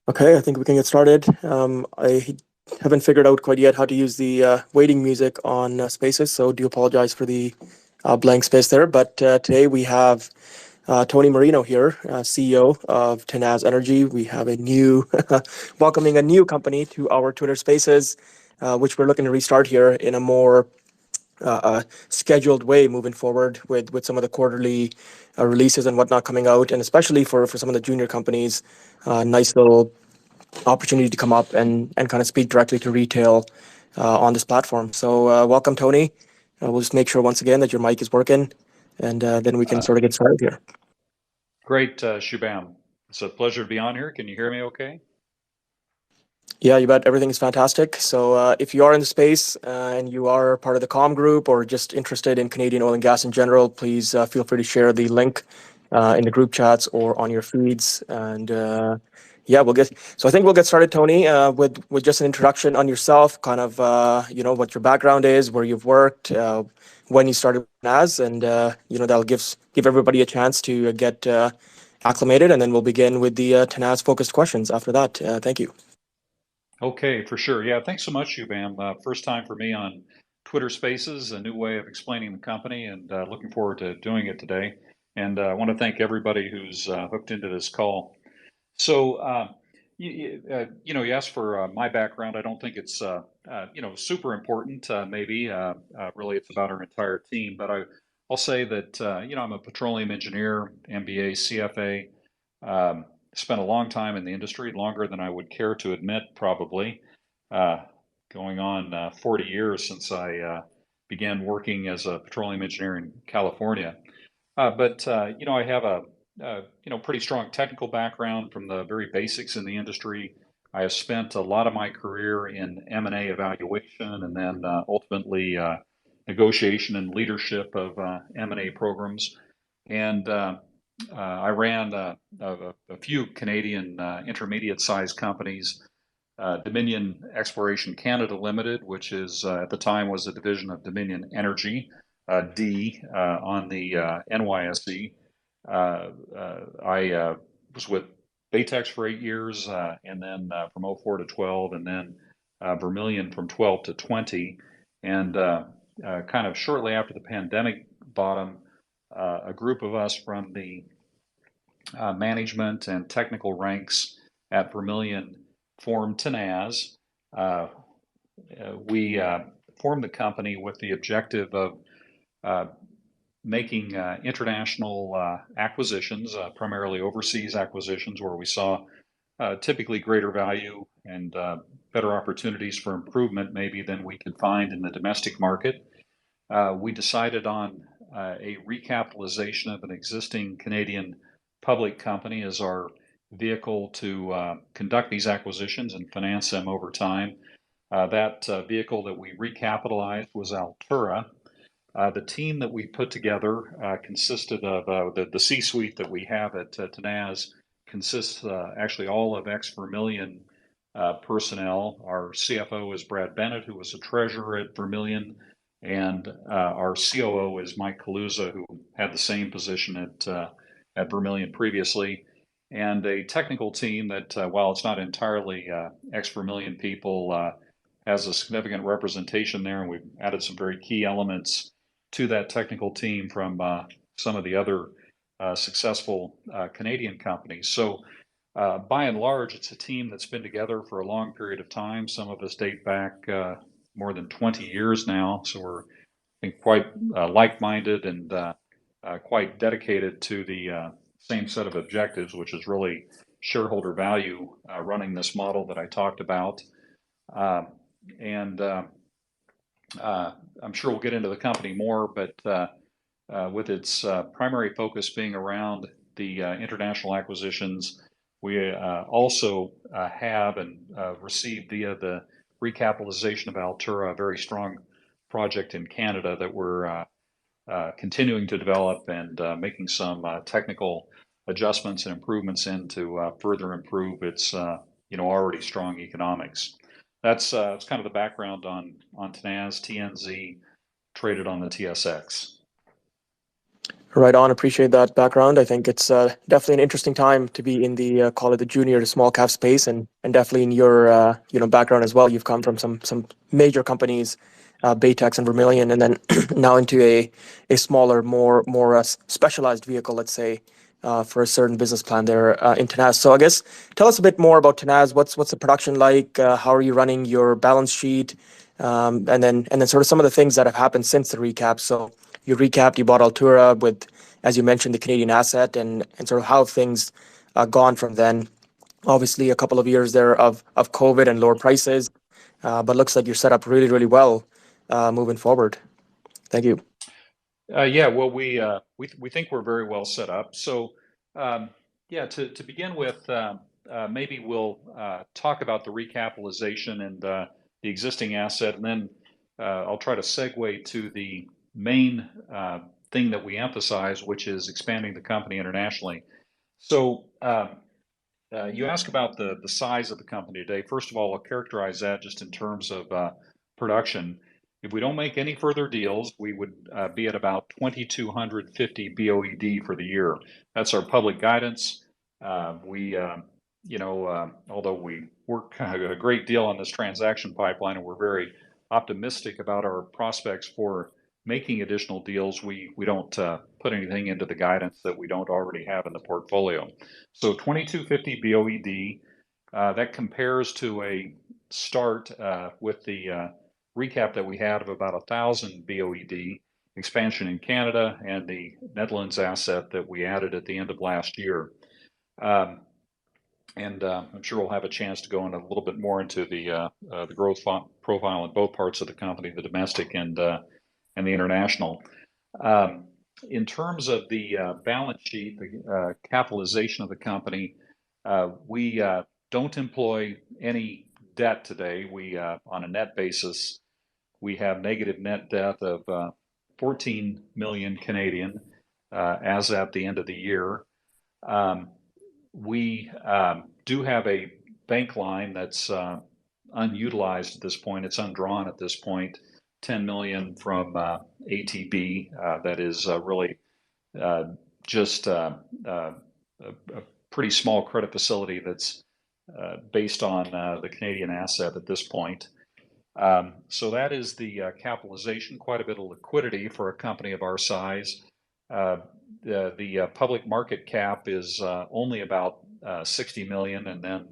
Okay, I think we can get started. I haven't figured out quite yet how to use the waiting music on Spaces, so do apologize for the blank space there. But today we have Tony Marino here, CEO of Tenaz Energy. We have a new, welcoming a new company to our Twitter Spaces, which we're looking to restart here in a more scheduled way moving forward with some of the quarterly releases and whatnot coming out, and especially for some of the junior companies, nice little opportunity to come up and kind of speak directly to retail on this platform. So welcome, Tony. We'll just make sure once again that your mic is working, and then we can Uh, sort of get started here. Great, Shubham. It's a pleasure to be on here. Can you hear me okay? Yeah, you bet. Everything is fantastic. So if you are in the space and you are part of the com group or just interested in Canadian oil and gas in general, please feel free to share the link in the group chats or on your feeds. And yeah, we'll get. So I think we'll get started, Tony, with just an introduction on yourself, kind of what your background is, where you've worked, when you started as, and that'll give everybody a chance to get acclimated, and then we'll begin with the Tanaz focused questions after that. Thank you. Okay, for sure. Yeah, thanks so much, Shubham. First time for me on Twitter Spaces, a new way of explaining the company, and looking forward to doing it today. And I want to thank everybody who's hooked into this call. So, you asked for my background. I don't think it's, super important. Maybe really, it's about our entire team. But I'll say that I'm a petroleum engineer, MBA, CFA. Um, Spent a long time in the industry, longer than I would care to admit, probably. Uh, Going on 40 years since I began working as a petroleum engineer in California. But I have a pretty strong technical background from the very basics in the industry. I have spent a lot of my career in M&A evaluation and then ultimately negotiation and leadership of M&A programs. And I ran a few Canadian intermediate-sized companies. Dominion Exploration Canada Limited, which is at the time was a division of Dominion Energy, D on the NYSE. I was with Baytex for 8 years, and then from '04 to 12, and then Vermilion from 12 to 20. And kind of shortly after the pandemic bottom, a group of us from the management and technical ranks at Vermilion formed Tenaz. Uh, we formed the company with the objective of uh, making international acquisitions, primarily overseas acquisitions, where we saw typically greater value and better opportunities for improvement, maybe than we could find in the domestic market. We decided on a recapitalization of an existing Canadian public company as our vehicle to conduct these acquisitions and finance them over time. That vehicle that we recapitalized was Altura. The team that we put together consisted of the C-suite that we have at Tenaz consists actually all of ex-Vermilion personnel. Our CFO is Brad Bennett, who was a treasurer at Vermilion, and our COO is Mike Kaluza, who had the same position at Vermilion previously, and a technical team that, while it's not entirely ex-Vermilion people, has a significant representation there, and we've added some very key elements to that technical team from some of the other successful Canadian companies. So, by and large, it's a team that's been together for a long period of time. Some of us date back more than 20 years now, so we're, I think, quite like-minded and quite dedicated to the same set of objectives, which is really shareholder value running this model that I talked about. Uh, and I'm sure we'll get into the company more, but with its primary focus being around the international acquisitions, we also have and received via the recapitalization of Altura a very strong project in Canada that we're continuing to develop and making some technical adjustments and improvements in to further improve its already strong economics. That's kind of the background on Tenaz, TNZ, traded on the TSX. Right on. Appreciate that background. I think it's definitely an interesting time to be in the call it the junior to small cap space, and definitely in your background as well. You've come from some major companies, Baytex and Vermilion, and then now into a smaller, more specialized vehicle, let's say, for a certain business plan there in Tenaz. So I guess tell us a bit more about Tenaz. What's the production like? How are you running your balance sheet? And then sort of some of the things that have happened since the recap. So you recapped, you bought Altura with, as you mentioned, the Canadian asset, and sort of how things gone from then. Obviously, a couple of years there of COVID and lower prices, but looks like you're set up really well moving forward. Thank you. Yeah, well, we think we're very well set up. So, um, yeah, to begin with, maybe we'll talk about the recapitalization and the existing asset, and then I'll try to segue to the main thing that we emphasize, which is expanding the company internationally. So, you ask about the size of the company today. First of all, I'll characterize that just in terms of production. If we don't make any further deals, we would be at about 2,250 BOED for the year. That's our public guidance. Although we work a great deal on this transaction pipeline, and we're very optimistic about our prospects for making additional deals, we don't put anything into the guidance that we don't already have in the portfolio. So 2250 BOED, that compares to a start with the recap that we had of about 1,000 BOED expansion in Canada and the Netherlands asset that we added at the end of last year. And I'm sure we'll have a chance to go in a little bit more into the growth profile in both parts of the company, the domestic and the international. In terms of the balance sheet, the capitalization of the company, we don't employ any debt today. We, on a net basis, we have negative net debt of 14 million Canadian as at the end of the year. We do have a bank line that's unutilized at this point. It's undrawn at this point. 10 million from ATB. That is really just a pretty small credit facility that's based on the Canadian asset at this point. So that is the capitalization, quite a bit of liquidity for a company of our size. The public market cap is only about 60 million, and then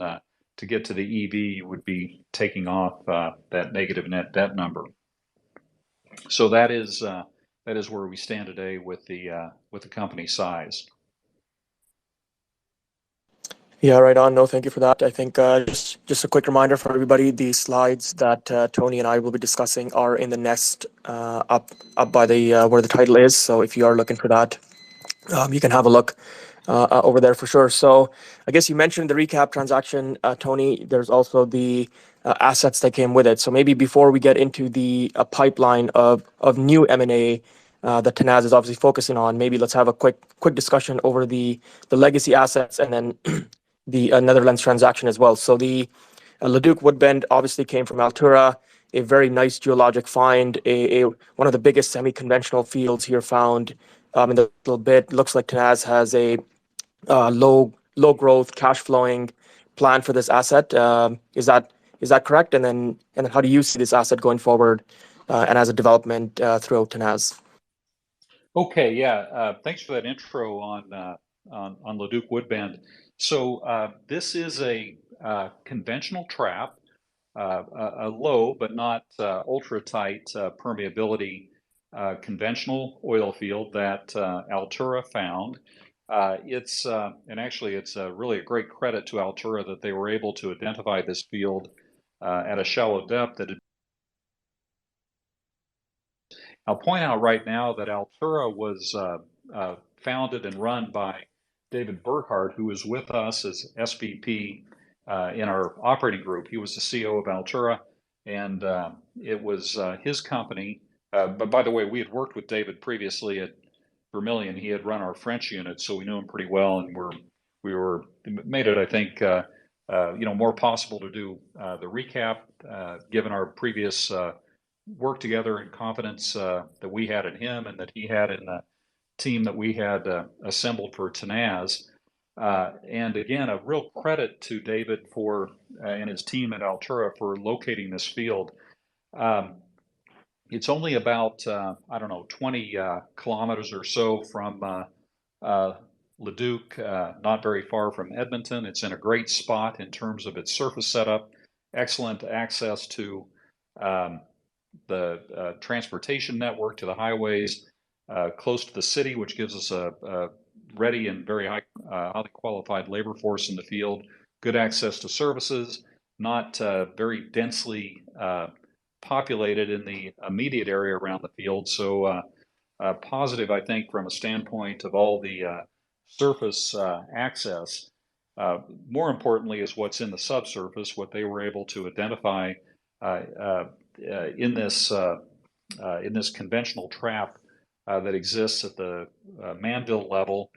to get to the EV, you would be taking off that negative net debt number. So that is where we stand today with the company size. Yeah, right on. No, thank you for that. I think just a quick reminder for everybody: the slides that Tony and I will be discussing are in the nest up by the where the title is. So if you are looking for that, you can have a look over there for sure. So I guess you mentioned the recap transaction, Tony. There's also the assets that came with it. So maybe before we get into the pipeline of new M&A that Tenaz is obviously focusing on, maybe let's have a quick discussion over the legacy assets and then the Netherlands transaction as well. So the Leduc Woodbend obviously came from Altura, a very nice geologic find, one of the biggest semi-conventional fields here found in the little bit. Looks like Tenaz has a low growth, cash flowing plan for this asset. Is that correct? And then how do you see this asset going forward and as a development throughout Tenaz? Okay, yeah. Thanks for that intro on Leduc Woodbend. So this is a conventional trap, a low but not ultra tight permeability conventional oil field that Altura found. And actually it's really a great credit to Altura that they were able to identify this field at a shallow depth that I'll point out right now that Altura was founded and run by David Burkhardt, who is with us as SVP in our operating group. He was the CEO of Altura, and it was his company. But by the way, we had worked with David previously at Vermilion. He had run our French unit, so we knew him pretty well, and we were made it, I think, more possible to do the recap given our previous work together and confidence that we had in him and that he had in the team that we had assembled for Tenaz. And again, a real credit to David for and his team at Altura for locating this field. Um, it's only about, I don't know, 20 kilometers or so from Leduc, not very far from Edmonton. It's in a great spot in terms of its surface setup, excellent access to um, the transportation network, to the highways, close to the city, which gives us a ready and very highly qualified labor force in the field, good access to services, not very densely populated in the immediate area around the field. So positive, I think, from a standpoint of all the surface access. More importantly is what's in the subsurface, what they were able to identify uh, uh, in this conventional trap that exists at the Manville level.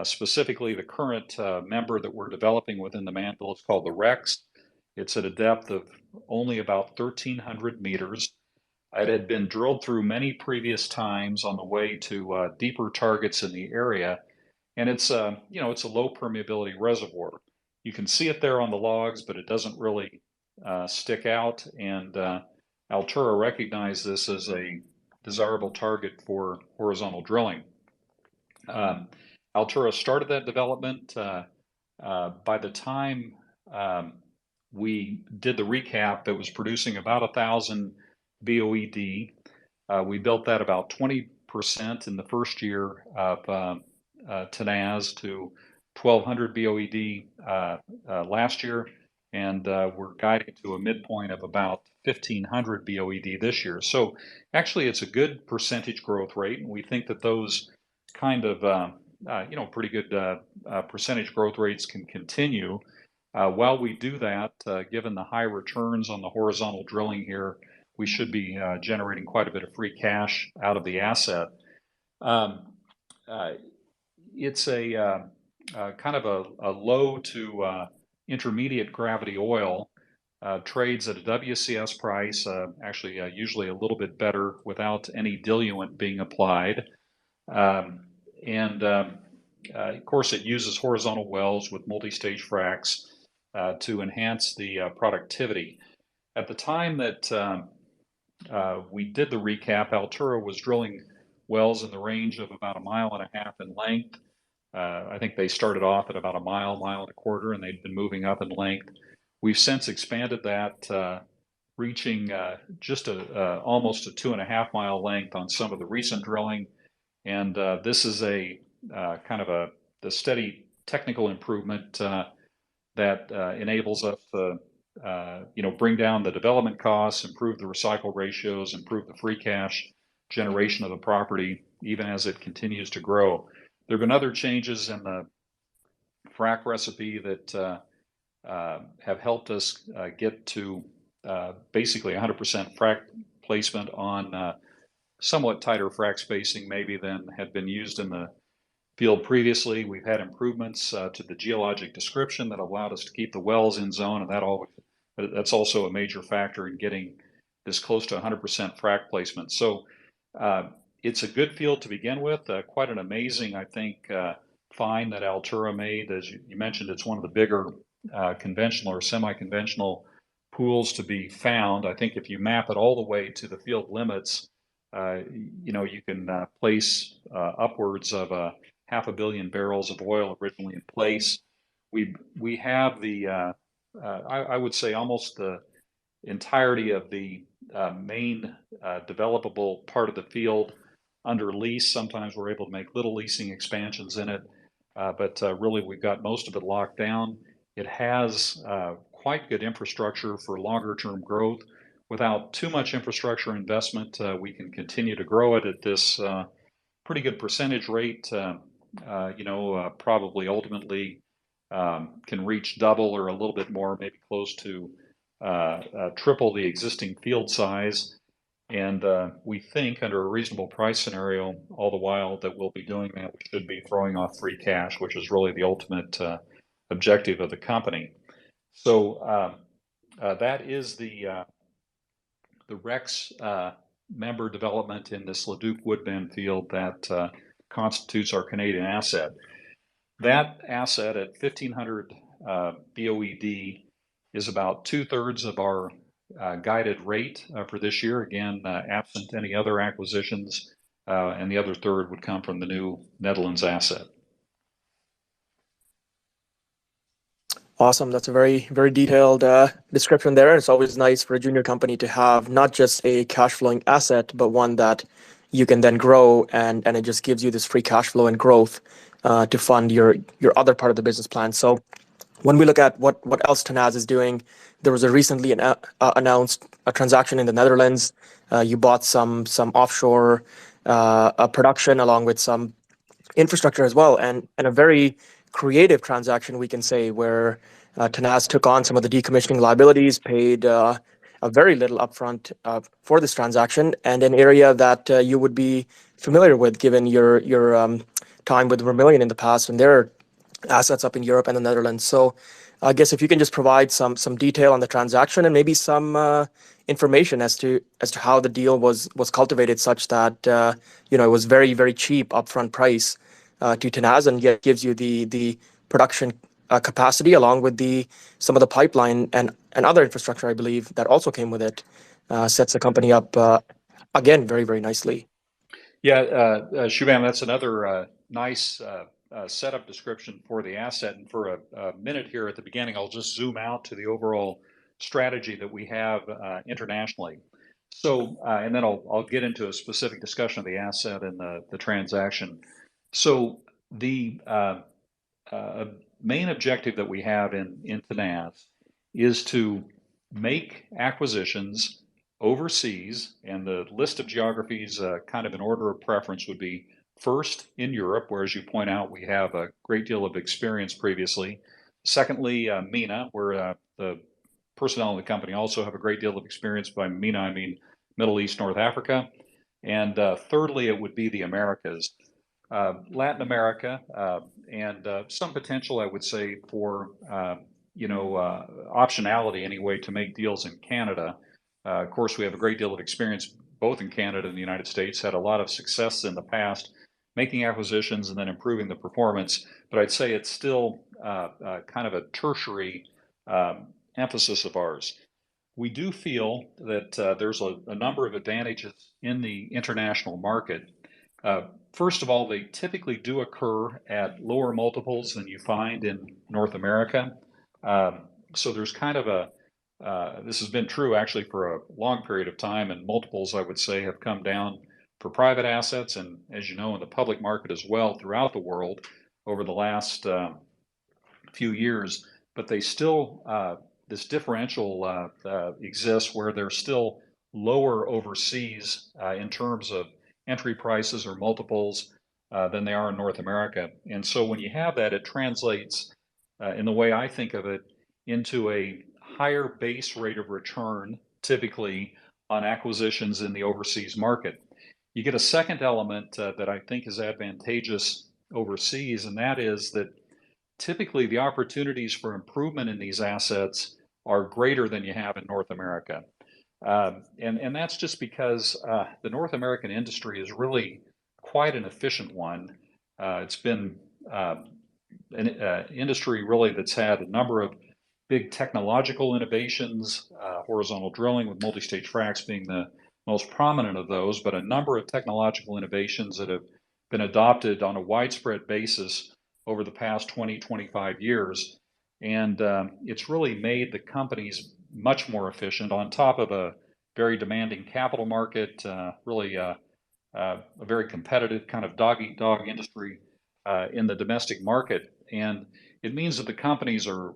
Specifically, the current member that we're developing within the Manville is called the Rex. It's at a depth of only about 1,300 meters. It had been drilled through many previous times on the way to deeper targets in the area, and it's it's a low permeability reservoir. You can see it there on the logs, but it doesn't really stick out. And Altura recognized this as a desirable target for horizontal drilling. Um, Altura started that development. By the time we did the recap, it was producing about 1,000 BOED. We built that about 20% in the first year of Tenaz to 1,200 BOED last year, and we're guiding to a midpoint of about 1,500 BOED this year. So actually, it's a good percentage growth rate, and we think that those kind of pretty good percentage growth rates can continue. While we do that, given the high returns on the horizontal drilling here, we should be generating quite a bit of free cash out of the asset. Um, uh, it's a kind of a low to intermediate gravity oil, trades at a WCS price, actually usually a little bit better without any diluent being applied. Um, and of course, it uses horizontal wells with multi-stage fracs to enhance the productivity. At the time that we did the recap, Altura was drilling wells in the range of about 1.5 miles in length. I think they started off at about a mile, mile and a quarter, and they'd been moving up in length. We've since expanded that, reaching just almost a 2.5 mile length on some of the recent drilling. And this is a kind of the steady technical improvement that enables us to bring down the development costs, improve the recycle ratios, improve the free cash generation of the property, even as it continues to grow. There have been other changes in the frac recipe that have helped us get to basically 100% frac placement on somewhat tighter frac spacing maybe than had been used in the field previously. We've had improvements to the geologic description that allowed us to keep the wells in zone, and that's also a major factor in getting this close to 100% frac placement. So it's a good field to begin with. Quite an amazing, I think, find that Altura made. As you mentioned, it's one of the bigger conventional or semi-conventional pools to be found. I think if you map it all the way to the field limits, you can place upwards of 500 million barrels of oil originally in place. We have I would say almost the entirety of the main developable part of the field under lease. Sometimes we're able to make little leasing expansions in it, but really we've got most of it locked down. It has quite good infrastructure for longer term growth. Without too much infrastructure investment, we can continue to grow it at this pretty good percentage rate. Probably ultimately can reach double or a little bit more, maybe close to triple the existing field size. And we think under a reasonable price scenario, all the while that we'll be doing that, we should be throwing off free cash, which is really the ultimate objective of the company. So that is the Rex member development in this Leduc Woodbend field that constitutes our Canadian asset. That asset at 1,500 BOED is about 2/3 of our guided rate for this year, again, absent any other acquisitions, and the other third would come from the new Netherlands asset. Awesome. That's a very, very detailed description there. It's always nice for a junior company to have not just a cash flowing asset, but one that you can then grow, and it just gives you this free cash flow and growth to fund your other part of the business plan. So when we look at what else Tenaz is doing, there was a recently announced a transaction in the Netherlands. You bought some offshore production along with some infrastructure as well, and a very creative transaction, we can say, where Tenaz took on some of the decommissioning liabilities, paid a very little upfront for this transaction, and an area that you would be familiar with given your time with Vermilion in the past and their assets up in Europe and the Netherlands. So I guess if you can just provide some detail on the transaction and maybe some information as to how the deal was cultivated, such that it was very, very cheap upfront price to Tenaz, and yet gives you the production capacity along with the some of the pipeline and other infrastructure, I believe, that also came with it, sets the company up again very, very nicely. Yeah, Shubham, that's another nice setup description for the asset. And for a minute here at the beginning, I'll just zoom out to the overall strategy that we have internationally. So, and then I'll get into a specific discussion of the asset and the transaction. So the main objective that we have in Tenaz is to make acquisitions overseas, and the list of geographies, kind of in order of preference, would be first in Europe, where, as you point out, we have a great deal of experience previously. Secondly, MENA, where the personnel in the company also have a great deal of experience. By MENA, I mean Middle East, North Africa. And thirdly, it would be the Americas. Latin America, and some potential, I would say, for optionality anyway to make deals in Canada. Of course, we have a great deal of experience both in Canada and the United States. Had a lot of success in the past making acquisitions and then improving the performance. But I'd say it's still kind of a tertiary emphasis of ours. We do feel that there's a number of advantages in the international market. First of all, they typically do occur at lower multiples than you find in North America. So there's kind of this has been true actually for a long period of time, and multiples, I would say, have come down for private assets and, as you know, in the public market as well throughout the world over the last few years. But they still, this differential exists where they're still lower overseas in terms of entry prices or multiples than they are in North America. And so when you have that, it translates, in the way I think of it, into a higher base rate of return, typically on acquisitions in the overseas market. You get a second element that I think is advantageous overseas, and that is that typically the opportunities for improvement in these assets are greater than you have in North America. And that's just because the North American industry is really quite an efficient one. It's been an industry really that's had a number of big technological innovations, horizontal drilling with multi-stage fracs being the most prominent of those, but a number of technological innovations that have been adopted on a widespread basis over the past 20, 25 years. And it's really made the companies much more efficient on top of a very demanding capital market, really a very competitive kind of dog-eat-dog industry in the domestic market. And it means that the companies are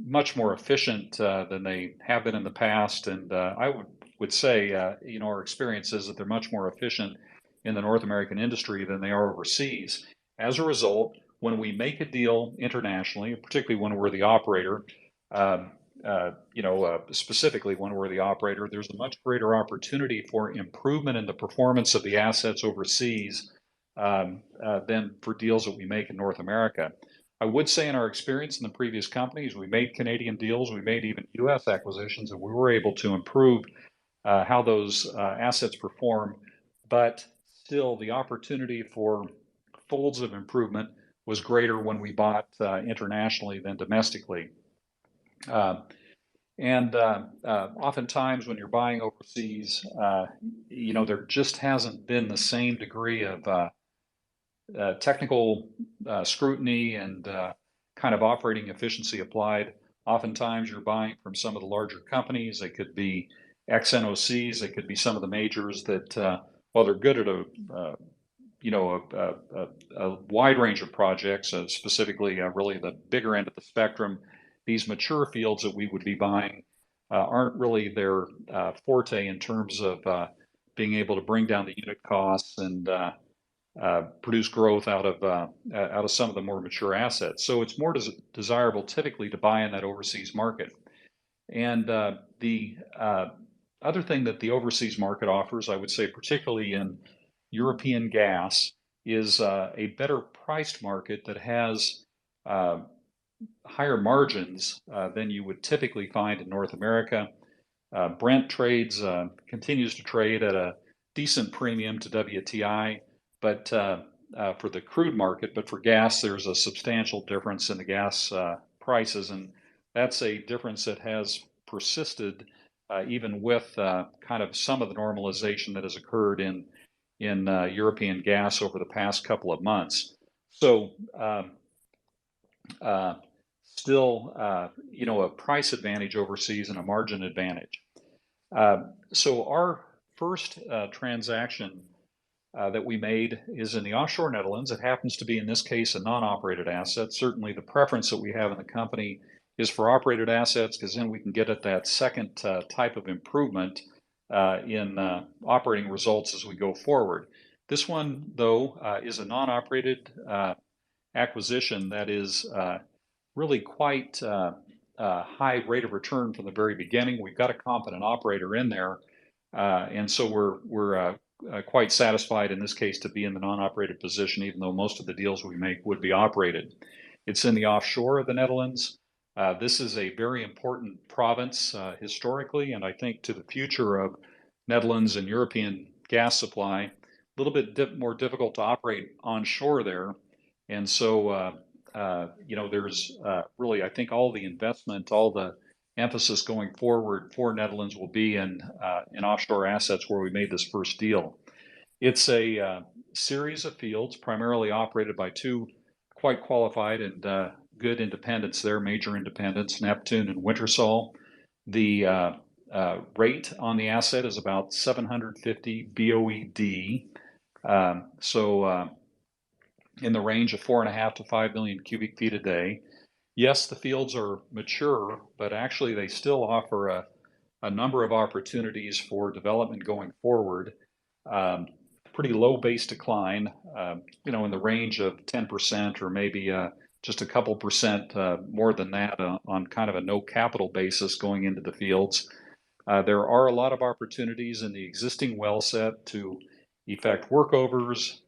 much more efficient than they have been in the past. And I would say, our experience is that they're much more efficient in the North American industry than they are overseas. As a result, when we make a deal internationally, particularly when we're the operator, specifically when we're the operator, there's a much greater opportunity for improvement in the performance of the assets overseas than for deals that we make in North America. I would say in our experience in the previous companies, we made Canadian deals, we made even US acquisitions, and we were able to improve how those assets perform. But still, the opportunity for folds of improvement was greater when we bought internationally than domestically. Oftentimes when you're buying overseas, there just hasn't been the same degree of technical scrutiny and kind of operating efficiency applied. Oftentimes you're buying from some of the larger companies. They could be ex-NOCs. They could be some of the majors that, while they're good at a wide range of projects, specifically really the bigger end of the spectrum, these mature fields that we would be buying aren't really their forte in terms of being able to bring down the unit costs and produce growth out of some of the more mature assets. So it's more desirable typically to buy in that overseas market. And the other thing that the overseas market offers, I would say, particularly in European gas, is a better priced market that has higher margins than you would typically find in North America. Brent continues to trade at a decent premium to WTI, but for the crude market, but for gas, there's a substantial difference in the gas prices, and that's a difference that has persisted even with kind of some of the normalization that has occurred in European gas over the past couple of months. So still, a price advantage overseas and a margin advantage. So our first transaction that we made is in the offshore Netherlands. It happens to be, in this case, a non-operated asset. Certainly the preference that we have in the company is for operated assets, because then we can get at that second type of improvement in operating results as we go forward. This one, though, is a non-operated acquisition that is really quite high rate of return from the very beginning. We've got a competent operator in there, and so we're quite satisfied in this case to be in the non-operated position, even though most of the deals we make would be operated. It's in the offshore of the Netherlands. This is a very important province historically, and I think to the future of Netherlands and European gas supply. A little bit more difficult to operate onshore there, and so there's really, I think, all the investment, all the emphasis going forward for Netherlands will be in offshore assets where we made this first deal. It's a series of fields primarily operated by two quite qualified and good independents there, major independents, Neptune and Wintershall. The rate on the asset is about 750 BOED, so in the range of 4.5 to 5 million cubic feet a day. Yes, the fields are mature, but actually they still offer a number of opportunities for development going forward. Pretty low base decline, in the range of 10% or maybe just a couple percent more than that on kind of a no capital basis going into the fields. There are a lot of opportunities in the existing well set to effect workovers,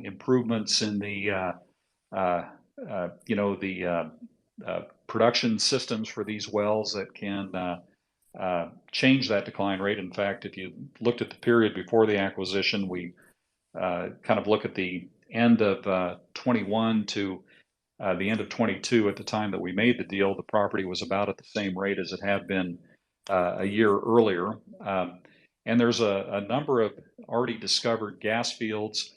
improvements in the production systems for these wells that can change that decline rate. In fact, if you looked at the period before the acquisition, we kind of look at the end of 21 to the end of 22 at the time that we made the deal, the property was about at the same rate as it had been a year earlier. And there's a number of already discovered gas fields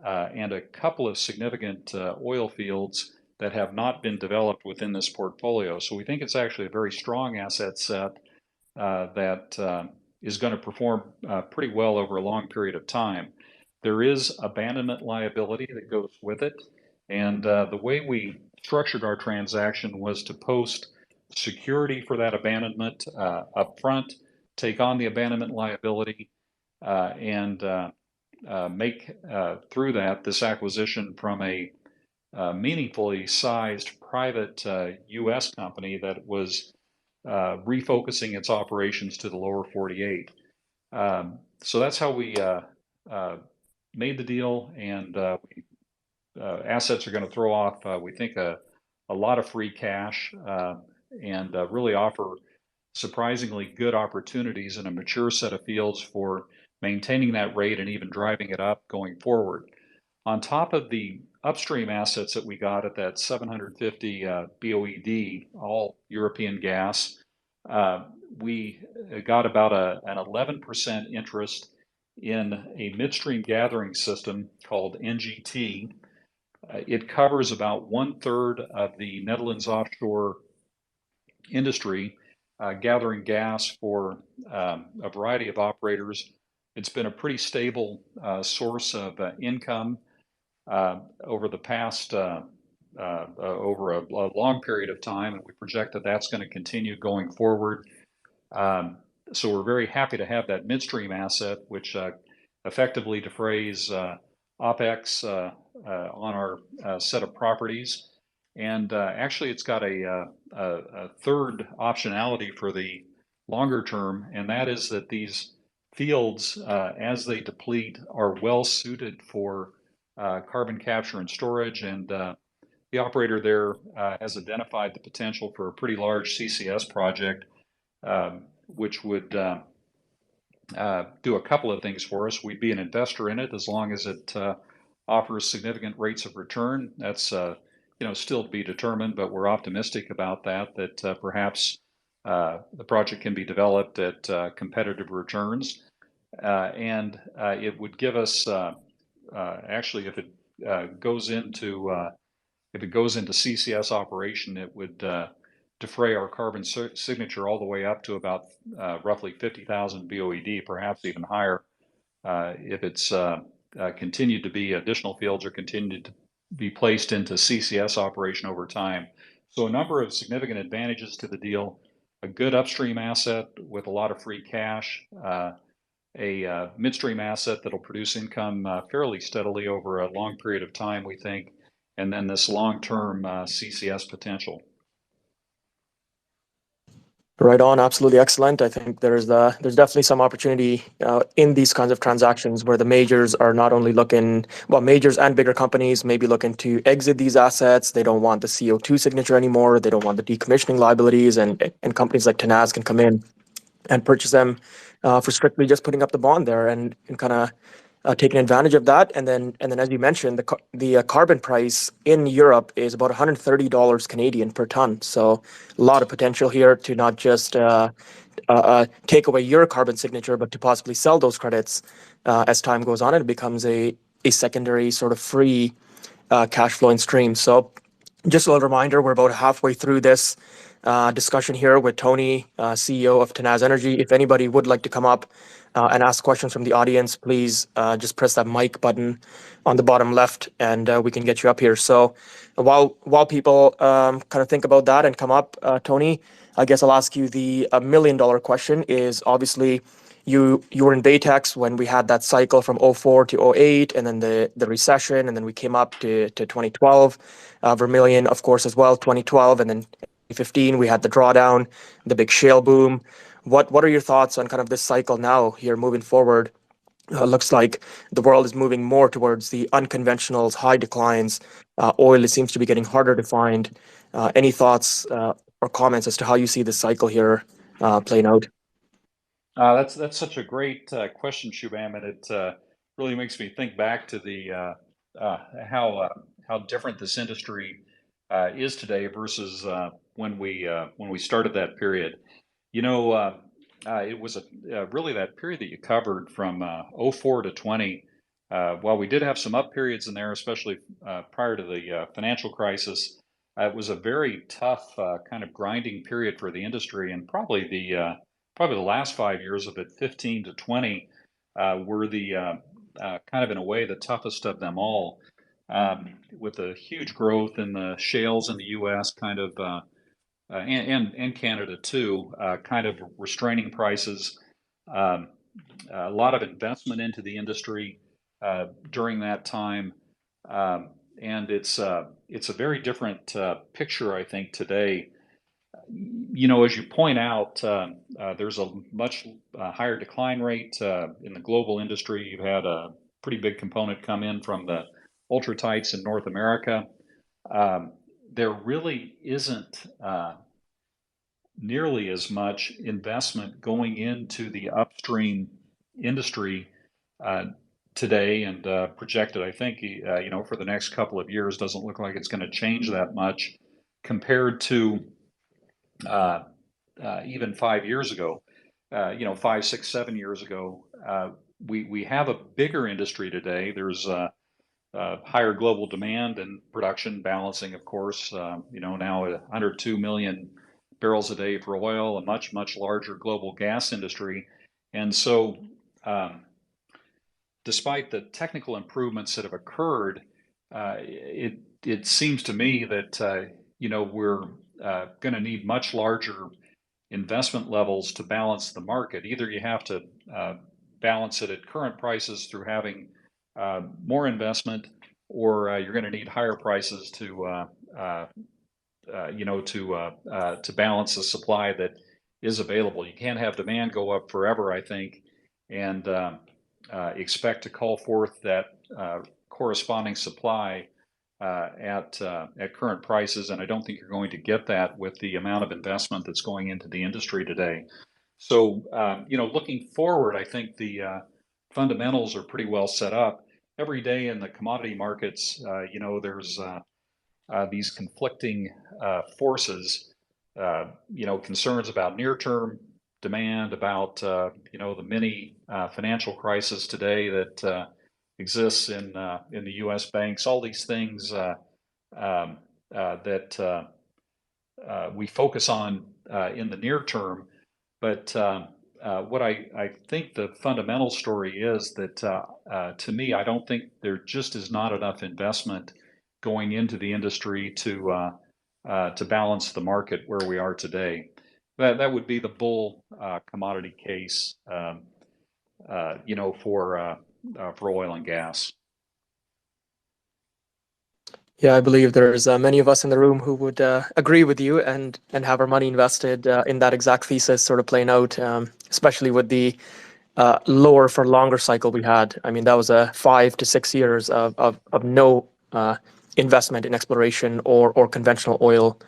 and a couple of significant oil fields that have not been developed within this portfolio. So we think it's actually a very strong asset set that is going to perform pretty well over a long period of time. There is abandonment liability that goes with it. And the way we structured our transaction was to post security for that abandonment up front, take on the abandonment liability, and make through that this acquisition from a meaningfully sized private U.S. company that was refocusing its operations to the lower 48. So that's how we made the deal, and assets are going to throw off, we think, a lot of free cash and really offer surprisingly good opportunities in a mature set of fields for maintaining that rate and even driving it up going forward. On top of the upstream assets that we got at that 750 BOED, all European gas, uh, we got about an 11% interest in a midstream gathering system called NGT. It covers about 1/3 of the Netherlands offshore industry, gathering gas for a variety of operators. It's been a pretty stable source of income over the past over a long period of time, and we project that that's going to continue going forward. Um, so we're very happy to have that midstream asset, which effectively defrays OPEX on our set of properties. And actually, it's got a third optionality for the longer term, and that is that these fields, as they deplete, are well suited for carbon capture and storage. And the operator there has identified the potential for a pretty large CCS project, which would do a couple of things for us. We'd be an investor in it as long as it offers significant rates of return. That's still to be determined, but we're optimistic about that. That perhaps the project can be developed at competitive returns, and it would give us actually, if it goes into CCS operation, it would defray our carbon signature all the way up to about roughly 50,000 BOED, perhaps even higher, if it's continued to be additional fields or continued to be placed into CCS operation over time. So a number of significant advantages to the deal: a good upstream asset with a lot of free cash, a midstream asset that'll produce income fairly steadily over a long period of time, we think, and then this long-term CCS potential. Right on, absolutely excellent. I think there's definitely some opportunity in these kinds of transactions where the majors are not only looking, well, majors and bigger companies may be looking to exit these assets. They don't want the CO2 signature anymore. They don't want the decommissioning liabilities, and companies like Tenaz can come in and purchase them for strictly just putting up the bond there and kind of taking advantage of that. And then as you mentioned, the carbon price in Europe is about $130 Canadian per ton. So a lot of potential here to not just take away your carbon signature, but to possibly sell those credits as time goes on, and it becomes a secondary sort of free cash flowing stream. So just a little reminder, we're about halfway through this discussion here with Tony, CEO of Tenaz Energy. If anybody would like to come up and ask questions from the audience, please just press that mic button on the bottom left, and we can get you up here. So while people kind of think about that and come up, Tony, I guess I'll ask you the $1 million question. Is obviously you were in Baytex when we had that cycle from '04 to '08, and then the recession, and then we came up to 2012. Vermilion, of course, as well, 2012, and then 2015 we had the drawdown, the big shale boom. What are your thoughts on kind of this cycle now here moving forward? Looks like the world is moving more towards the unconventionals, high declines. Oil, it seems to be getting harder to find. Any thoughts or comments as to how you see this cycle here playing out? That's such a great question, Shubham, and it really makes me think back to the uh, how different this industry is today versus when we started that period. You know, it was really that period that you covered from '04 to 20. While we did have some up periods in there, especially prior to the financial crisis, it was a very tough kind of grinding period for the industry, and probably the last 5 years of it, 15 to 20, were the kind of in a way the toughest of them all, with a huge growth in the shales in the U.S. kind of and Canada too, kind of restraining prices. Um, a lot of investment into the industry during that time, and it's a very different picture, I think, today. You know, as you point out, there's a much higher decline rate in the global industry. You've had a pretty big component come in from the ultra tights in North America. Um, there really isn't nearly as much investment going into the upstream industry uh, today and projected, I think, for the next couple of years doesn't look like it's going to change that much compared to uh, even 5 years ago. 5, 6, 7 years ago, we have a bigger industry today. There's higher global demand and production balancing, of course. Now 102 million barrels a day for oil, a much, much larger global gas industry. And so, um, despite the technical improvements that have occurred, it seems to me that we're going to need much larger investment levels to balance the market. Either you have to balance it at current prices through having more investment, or you're going to need higher prices to balance the supply that is available. You can't have demand go up forever, I think, and expect to call forth that corresponding supply at current prices. And I don't think you're going to get that with the amount of investment that's going into the industry today. So, looking forward, I think the fundamentals are pretty well set up. Every day in the commodity markets, there's these conflicting forces, concerns about near-term demand, about the mini financial crisis today that exists in the U.S. banks. All these things that we focus on in the near term, but what I think the fundamental story is that to me, I don't think there just is not enough investment going into the industry to balance the market where we are today. That would be the bull commodity case, for oil and gas. Yeah, I believe there's many of us in the room who would agree with you and have our money invested in that exact thesis sort of playing out, especially with the lower for longer cycle we had. I mean, that was a 5 to 6 years of no investment in exploration or conventional oil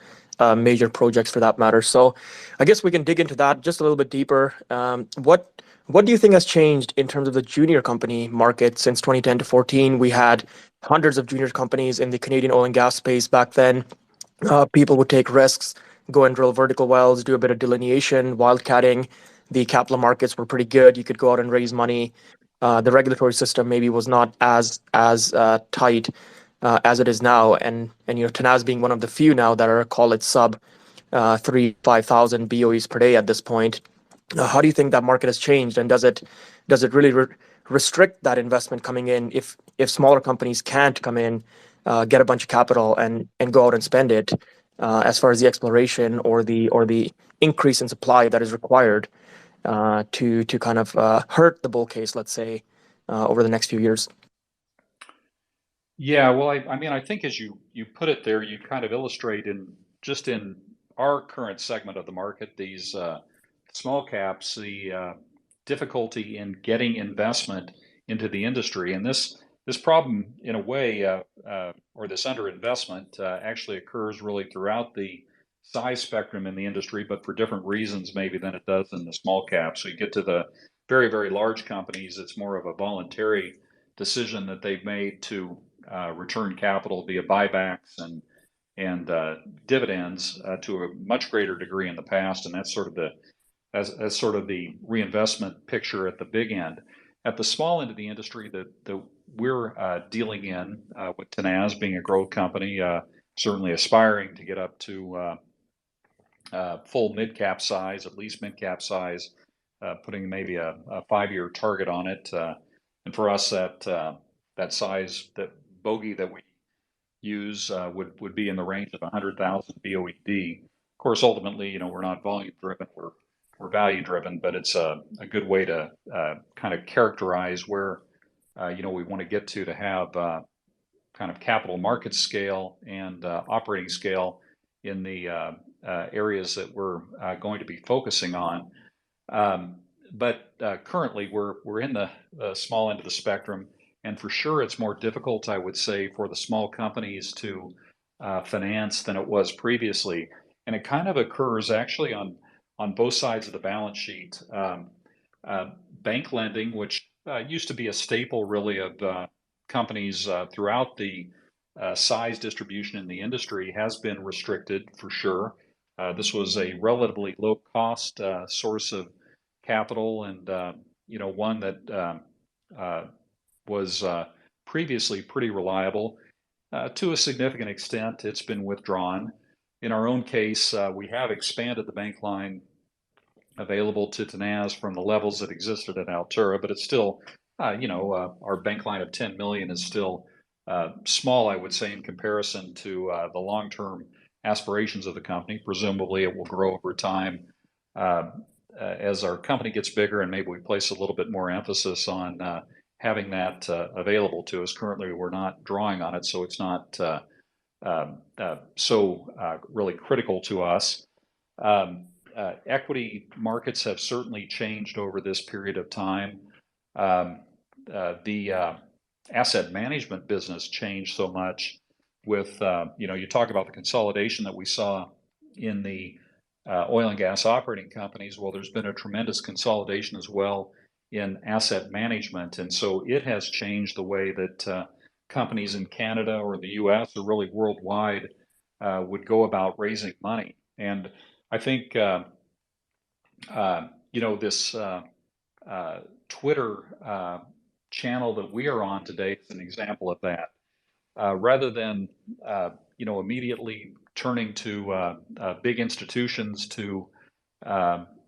major projects for that matter. So I guess we can dig into that just a little bit deeper. What do you think has changed in terms of the junior company market since 2010 to 14? We had hundreds of junior companies in the Canadian oil and gas space back then. People would take risks, go and drill vertical wells, do a bit of delineation, wildcatting. The capital markets were pretty good. You could go out and raise money. The regulatory system maybe was not as tight as it is now, and Tenaz being one of the few now that are call it sub 5,000 BOEs per day at this point. How do you think that market has changed, and does it really restrict that investment coming in if smaller companies can't come in, get a bunch of capital and go out and spend it, as far as the exploration or the increase in supply that is required to kind of hurt the bull case, let's say, over the next few years? Yeah, well, I mean, I think as you put it there, you kind of illustrate in our current segment of the market, these small caps, the difficulty in getting investment into the industry, and this problem, in a way, or this underinvestment, actually occurs really throughout the size spectrum in the industry, but for different reasons maybe than it does in the small cap. So you get to the very, very large companies, it's more of a voluntary decision that they've made to return capital via buybacks and dividends to a much greater degree in the past, and that's sort of as sort of the reinvestment picture at the big end. At the small end of the industry that we're dealing in, with Tenaz being a growth company, certainly aspiring to get up to full mid cap size, at least mid cap size, putting maybe a 5 year target on it. And for us, that size, that bogey that we use would be in the range of 100,000 BOED. Of course, ultimately, we're not volume driven, we're value driven, but it's a good way to kind of characterize where we want to get to have kind of capital market scale and operating scale in the areas that we're going to be focusing on. But currently, we're in the small end of the spectrum, and for sure, it's more difficult, I would say, for the small companies to finance than it was previously, and it kind of occurs actually on both sides of the balance sheet. Bank lending, which used to be a staple really of companies throughout the size distribution in the industry has been restricted for sure. This was a relatively low cost source of capital and one that uh, was previously pretty reliable. To a significant extent, it's been withdrawn. In our own case, we have expanded the bank line available to Tenaz from the levels that existed at Altura, but it's still, our bank line of 10 million is still small, I would say, in comparison to the long-term aspirations of the company. Presumably, it will grow over time uh, as our company gets bigger, and maybe we place a little bit more emphasis on having that available to us. Currently, we're not drawing on it, so it's not really critical to us. Equity markets have certainly changed over this period of time. The asset management business changed so much with, you talk about the consolidation that we saw in the oil and gas operating companies. Well, there's been a tremendous consolidation as well in asset management. And so it has changed the way that companies in Canada or the US or really worldwide would go about raising money. And I think this Twitter channel that we are on today is an example of that. Rather than immediately turning to big institutions to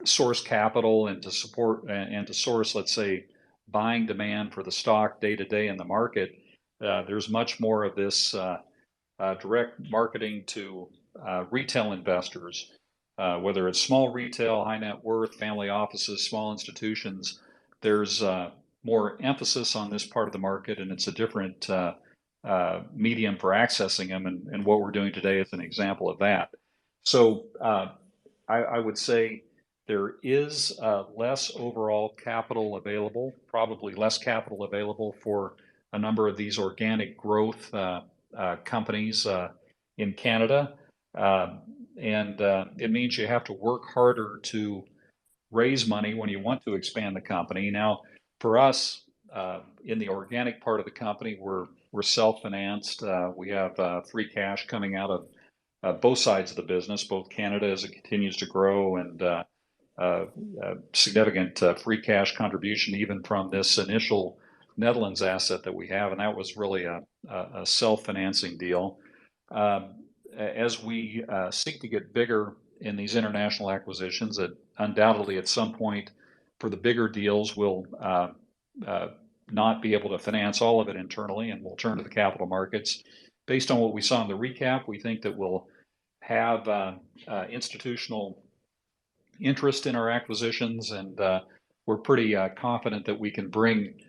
source capital and to support and to source, let's say, buying demand for the stock day to day in the market, there's much more of this direct marketing to retail investors, whether it's small retail, high net worth, family offices, small institutions. There's more emphasis on this part of the market, and it's a different medium for accessing them. And what we're doing today is an example of that. So I would say there is less overall capital available, probably less capital available for a number of these organic growth companies in Canada. And it means you have to work harder to raise money when you want to expand the company. Now, for us, in the organic part of the company, we're self-financed. We have free cash coming out of both sides of the business, both Canada as it continues to grow and significant free cash contribution even from this initial Netherlands asset that we have, and that was really a self-financing deal. As we seek to get bigger in these international acquisitions, that undoubtedly at some point for the bigger deals we'll not be able to finance all of it internally, and we'll turn to the capital markets. Based on what we saw in the recap, we think that we'll have institutional interest in our acquisitions, and we're pretty confident that we can bring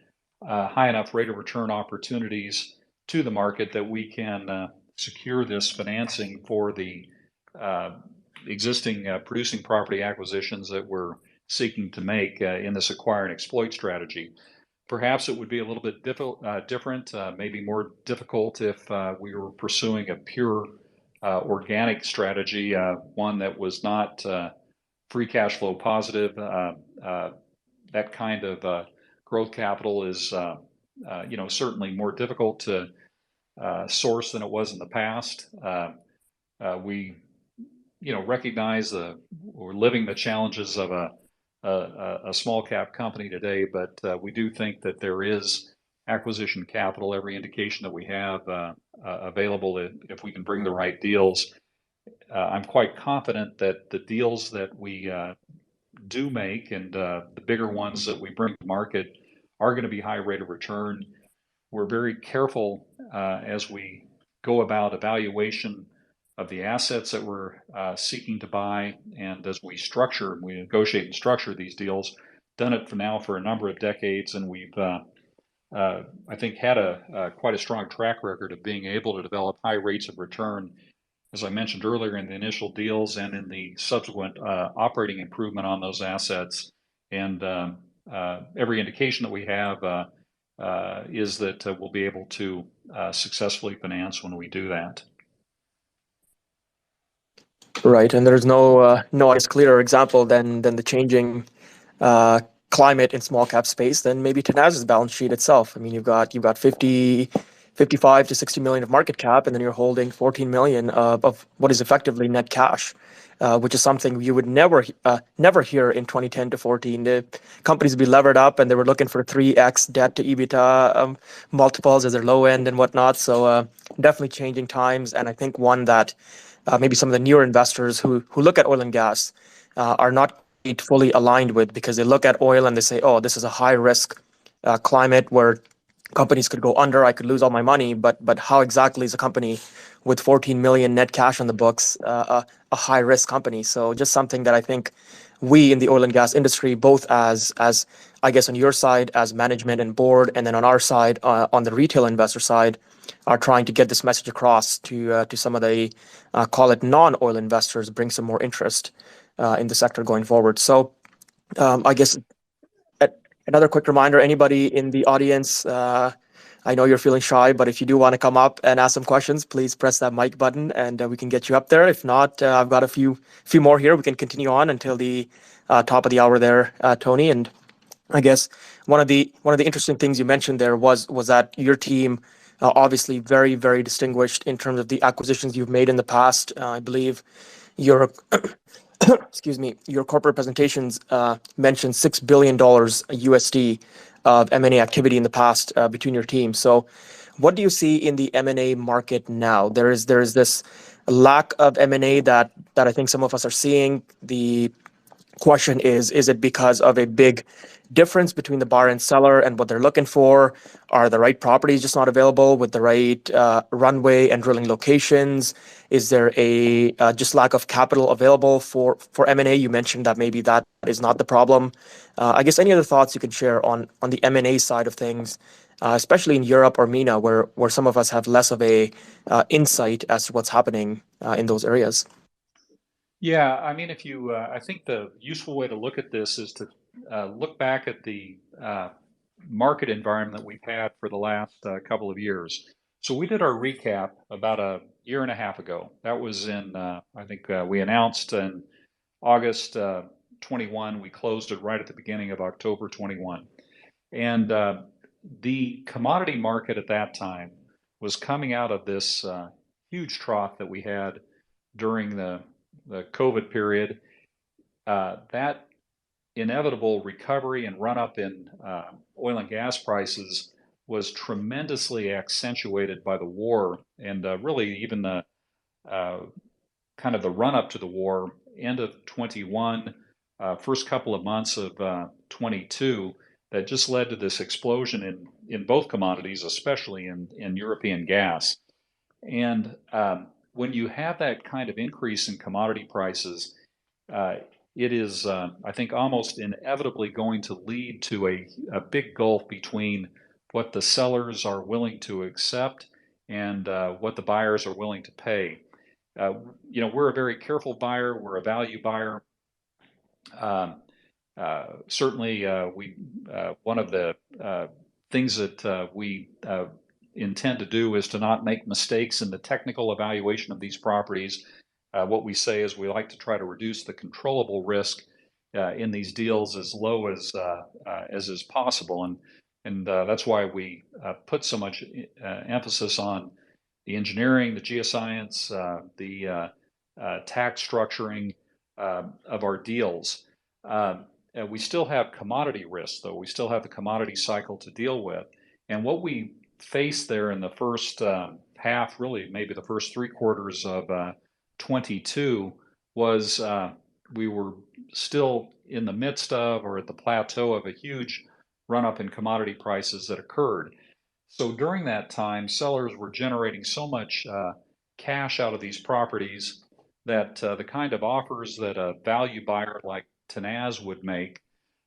high enough rate of return opportunities to the market that we can secure this financing for the existing producing property acquisitions that we're seeking to make in this acquire and exploit strategy. Perhaps it would be a little bit different, maybe more difficult if we were pursuing a pure organic strategy, one that was not free cash flow positive. That kind of growth capital is, certainly more difficult to source than it was in the past. We, recognize we're living the challenges of a small cap company today, but we do think that there is acquisition capital, every indication that we have available if we can bring the right deals. I'm quite confident that the deals that we do make and the bigger ones that we bring to market are going to be high rate of return. We're very careful as we go about evaluation of the assets that we're seeking to buy, and as we negotiate and structure these deals. Done it for a number of decades, and we've I think had quite a strong track record of being able to develop high rates of return, as I mentioned earlier, in the initial deals and in the subsequent operating improvement on those assets. And every indication that we have is that we'll be able to successfully finance when we do that. Right, and there's no I guess clearer example than the changing climate in small cap space than maybe Tenaz's balance sheet itself. I mean, you've got 55 to 60 million of market cap, and then you're holding 14 million of what is effectively net cash, which is something you would never hear in 2010 to 14. The companies would be levered up, and they were looking for 3x debt to EBITDA multiples as their low end and whatnot. So definitely changing times, and I think one that maybe some of the newer investors who look at oil and gas are not fully aligned with, because they look at oil and they say, "Oh, this is a high risk climate where companies could go under. I could lose all my money." But how exactly is a company with 14 million net cash on the books a high risk company? So just something that I think we in the oil and gas industry, both as I guess on your side as management and board, and then on our side on the retail investor side, are trying to get this message across to some of the call it non-oil investors, bring some more interest in the sector going forward. So I guess a- another quick reminder, anybody in the audience, I know you're feeling shy, but if you do want to come up and ask some questions, please press that mic button and we can get you up there. If not, I've got a few more here. We can continue on until the top of the hour there, Tony. And I guess one of the interesting things you mentioned there was that your team, obviously very distinguished in terms of the acquisitions you've made in the past. I believe your excuse me, your corporate presentations mentioned $6 billion USD of M&A activity in the past between your teams. So, what do you see in the M&A market now? There is this lack of M&A that I think some of us are seeing. The question is it because of a big difference between the buyer and seller and what they're looking for? Are the right properties just not available with the right runway and drilling locations? Is there a just lack of capital available for M&A? You mentioned that maybe that is not the problem. I guess any other thoughts you can share on the M&A side of things, especially in Europe or MENA, where some of us have less of a insight as to what's happening in those areas. Yeah, I mean, if you, I think the useful way to look at this is to look back at the market environment that we've had for the last couple of years. So we did our recap about a year and a half ago. That was in, I think we announced in August 21. We closed it right at the beginning of October 21. And the commodity market at that time was coming out of this huge trough that we had during the COVID period. That inevitable recovery and run up in oil and gas prices was tremendously accentuated by the war, and really even the kind of the run up to the war, end of 21, first couple of months of 22, that just led to this explosion in both commodities, especially in European gas. And when you have that kind of increase in commodity prices, uh, it is, I think, almost inevitably going to lead to a big gulf between what the sellers are willing to accept and what the buyers are willing to pay. Uh, we're a very careful buyer. We're a value buyer. Um, Certainly, we one of the things that we intend to do is to not make mistakes in the technical evaluation of these properties. What we say is we like to try to reduce the controllable risk in these deals as low as is possible, and that's why we put so much emphasis on the engineering, the geoscience, the tax structuring of our deals. We still have commodity risk, though. We still have the commodity cycle to deal with. And what we faced there in the first half, really maybe the first three quarters of 22, was we were still in the midst of or at the plateau of a huge run up in commodity prices that occurred. So during that time, sellers were generating so much cash out of these properties that the kind of offers that a value buyer like Tenaz would make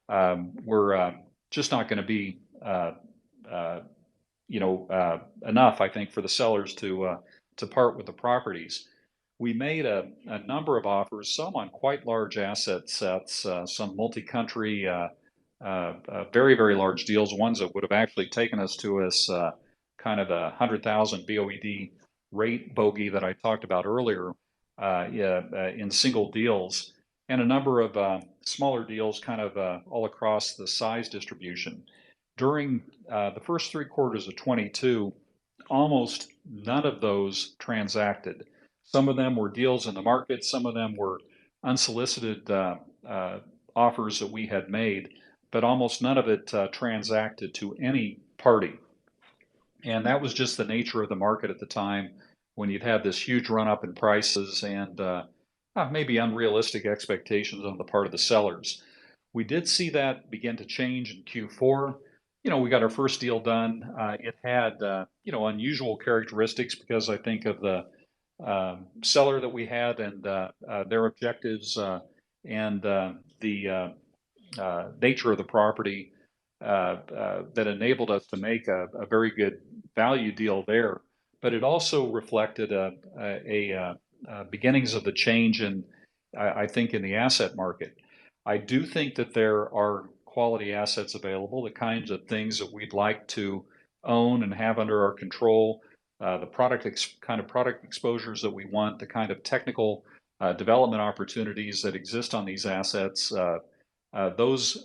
were just not going to be, uh, enough, I think, for the sellers to part with the properties. We made a number of offers, some on quite large asset sets, some multi-country, very large deals, ones that would have actually taken us to kind of a 100,000 BOED rate bogey that I talked about earlier, yeah, in single deals. and a number of smaller deals kind of all across the size distribution. During the first 3 quarters of 22, almost none of those transacted. Some of them were deals in the market, some of them were unsolicited offers that we had made, but almost none of it transacted to any party. And that was just the nature of the market at the time when you'd had this huge run up in prices and maybe unrealistic expectations on the part of the sellers. We did see that begin to change in Q4. We got our first deal done. It had, unusual characteristics because I think of the seller that we had and their objectives and the nature of the property that enabled us to make a very good value deal there. But it also reflected a beginnings of the change in, I think, in the asset market. I do think that there are quality assets available, the kinds of things that we'd like to own and have under our control, the kind of product exposures that we want, the kind of technical development opportunities that exist on these assets. Those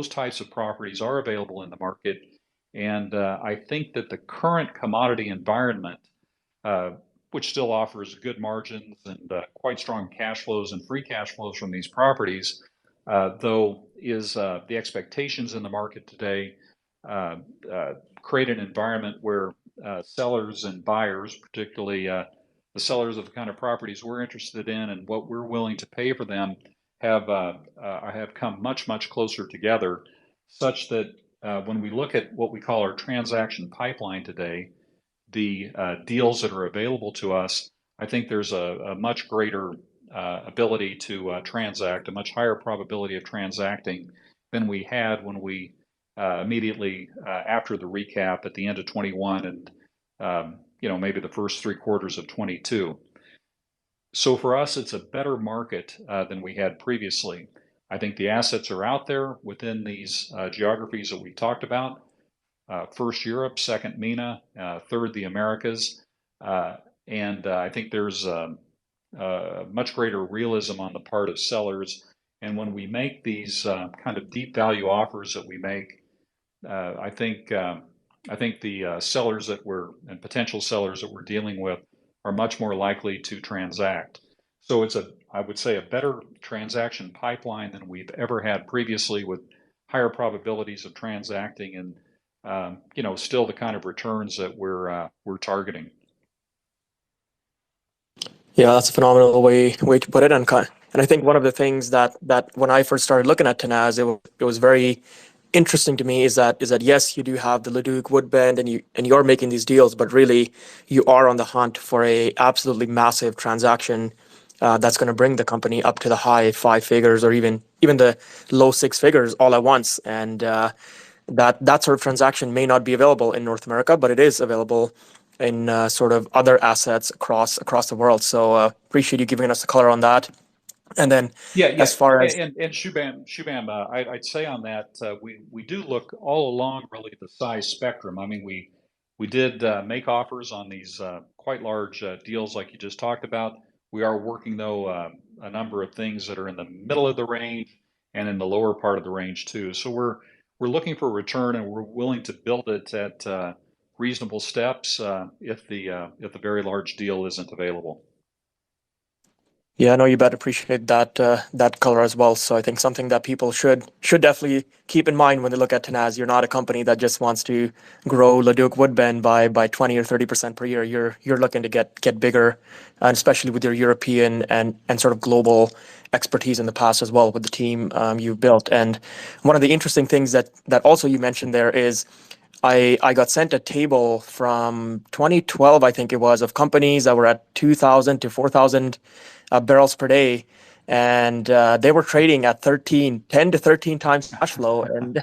types of properties are available in the market, and I think that the current commodity environment, which still offers good margins and quite strong cash flows and free cash flows from these properties, though is the expectations in the market today create an environment where sellers and buyers, particularly the sellers of the kind of properties we're interested in and what we're willing to pay for them, have come much closer together, such that when we look at what we call our transaction pipeline today, the deals that are available to us, I think there's a much greater ability to transact, a much higher probability of transacting than we had when we immediately after the recap at the end of 21 and maybe the first 3 quarters of 22. So for us, it's a better market than we had previously. I think the assets are out there within these geographies that we talked about. First Europe, second MENA, third the Americas. And I think there's much greater realism on the part of sellers. And when we make these kind of deep value offers that we make, I think the sellers and potential sellers that we're dealing with are much more likely to transact. So it's I would say, a better transaction pipeline than we've ever had previously, with higher probabilities of transacting and still the kind of returns that we're targeting. Yeah, that's a phenomenal way to put it. And I think one of the things that when I first started looking at Tenaz, it was very interesting to me is that yes, you do have the Leduc Woodbend and you're making these deals, but really you are on the hunt for a absolutely massive transaction that's going to bring the company up to the high 5 figures or even the low 6 figures all at once. And that sort of transaction may not be available in North America, but it is available in sort of other assets across the world. So appreciate you giving us the color on that. And then as far as and Shubham, I'd say on that, we do look all along really the size spectrum. I mean, we did make offers on these quite large deals like you just talked about. We are working though a number of things that are in the middle of the range and in the lower part of the range too. So we're looking for a return, and we're willing to build it at reasonable steps if the very large deal isn't available. Yeah, I know you better appreciate that color as well. So I think something that people should definitely keep in mind when they look at Tenaz. You're not a company that just wants to grow Leduc Woodbend by 20 or 30% per year. You're looking to get bigger, and especially with your European and sort of global expertise in the past as well with the team you've built. And one of the interesting things that also you mentioned there is I got sent a table from 2012, I think it was, of companies that were at 2,000 to 4,000 barrels per day, and they were trading at 10 to 13 times cash flow. And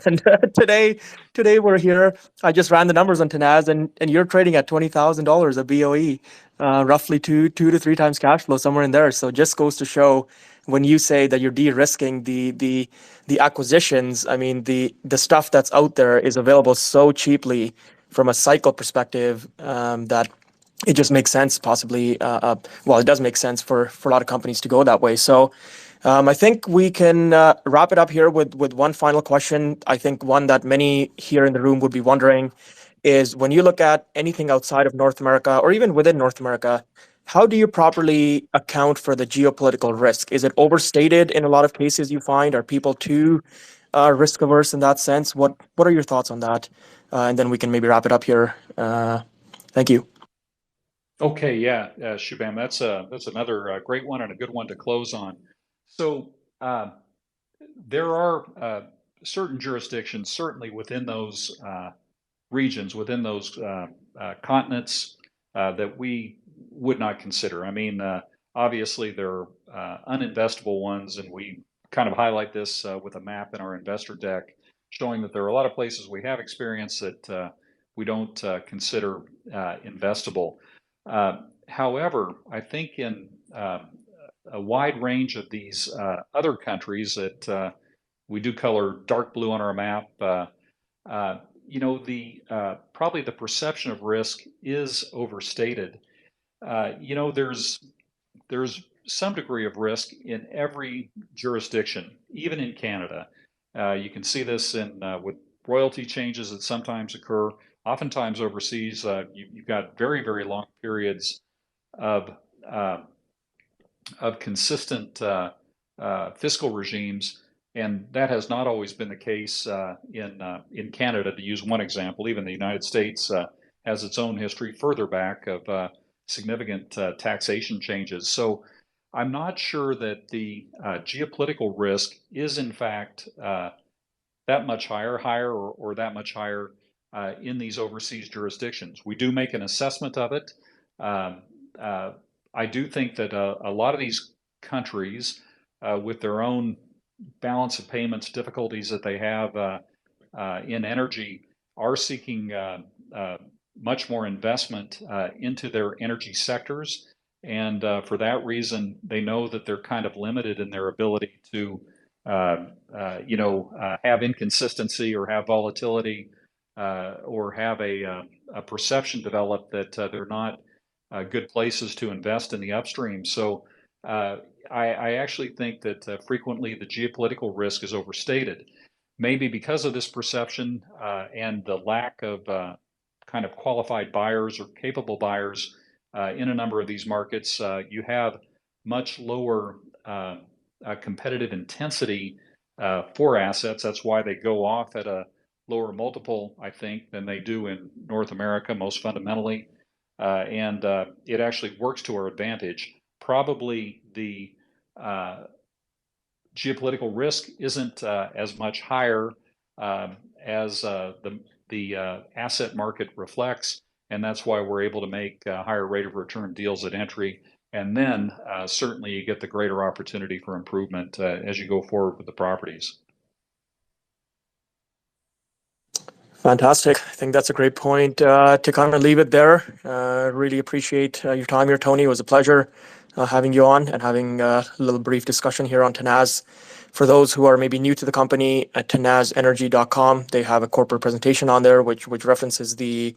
today we're here. I just ran the numbers on Tenaz, and you're trading at $20,000 a BOE, roughly 2 to 3 times cash flow, somewhere in there. So it just goes to show, when you say that you're de-risking the acquisitions, I mean the stuff that's out there is available so cheaply from a cycle perspective that it just makes sense, possibly. Well, it does make sense for a lot of companies to go that way. So I think we can wrap it up here with one final question. I think one that many here in the room would be wondering is when you look at anything outside of North America or even within North America, how do you properly account for the geopolitical risk? Is it overstated in a lot of cases you find? Are people too risk averse in that sense? What are your thoughts on that? And then we can maybe wrap it up here. Thank you. Okay, yeah, Shubham, that's another great one and a good one to close on. So uh, there are certain jurisdictions, certainly within those regions, within those continents, that we would not consider. I mean, obviously there are uninvestable ones, and we kind of highlight this with a map in our investor deck, showing that there are a lot of places we have experience that we don't consider investable. However, I think in a wide range of these other countries that we do color dark blue on our map, uh, the probably the perception of risk is overstated. There's some degree of risk in every jurisdiction, even in Canada. You can see this in with royalty changes that sometimes occur. Oftentimes overseas, you've got very, very long periods of uh, consistent fiscal regimes, and that has not always been the case in Canada. To use one example, even the United States has its own history further back of significant taxation changes. So I'm not sure that the geopolitical risk is in fact that much higher, or that much higher in these overseas jurisdictions. We do make an assessment of it. Um, uh, I do think that a lot of these countries, with their own balance of payments difficulties that they have in energy, are seeking much more investment into their energy sectors. And for that reason, they know that they're kind of limited in their ability to have inconsistency or have volatility or have a perception develop that they're not good places to invest in the upstream. So I actually think that frequently the geopolitical risk is overstated. Maybe because of this perception and the lack of kind of qualified buyers or capable buyers in a number of these markets, you have much lower competitive intensity for assets. That's why they go off at a lower multiple, I think, than they do in North America, most fundamentally. And it actually works to our advantage. Probably the geopolitical risk isn't as much higher as the asset market reflects, and that's why we're able to make higher rate of return deals at entry. And then certainly you get the greater opportunity for improvement as you go forward with the properties. Fantastic. I think that's a great point to kind of leave it there. Really appreciate your time here, Tony. It was a pleasure having you on and having a little brief discussion here on Tenaz. For those who are maybe new to the company, at tenazenergy.com, they have a corporate presentation on there which references the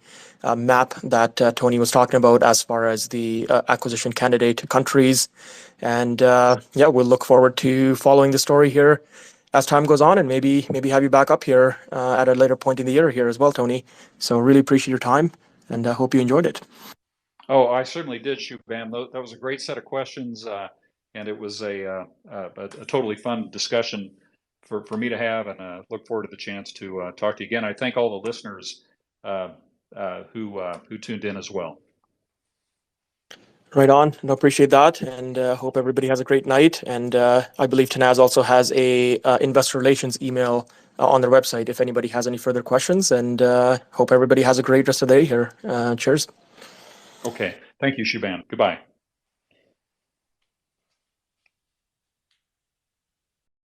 map that Tony was talking about as far as the acquisition candidate countries. And yeah, we'll look forward to following the story here as time goes on, and maybe have you back up here at a later point in the year here as well, Tony. So really appreciate your time, and I hope you enjoyed it. Oh, I certainly did, Shubham. That was a great set of questions, and it was a totally fun discussion for me to have, and look forward to the chance to talk to you again. I thank all the listeners who tuned in as well. Right on. No, appreciate that, and hope everybody has a great night. And I believe Tenaz also has a investor relations email on their website if anybody has any further questions. And hope everybody has a great rest of the day here. Cheers. Okay. Thank you, Shubham. Goodbye.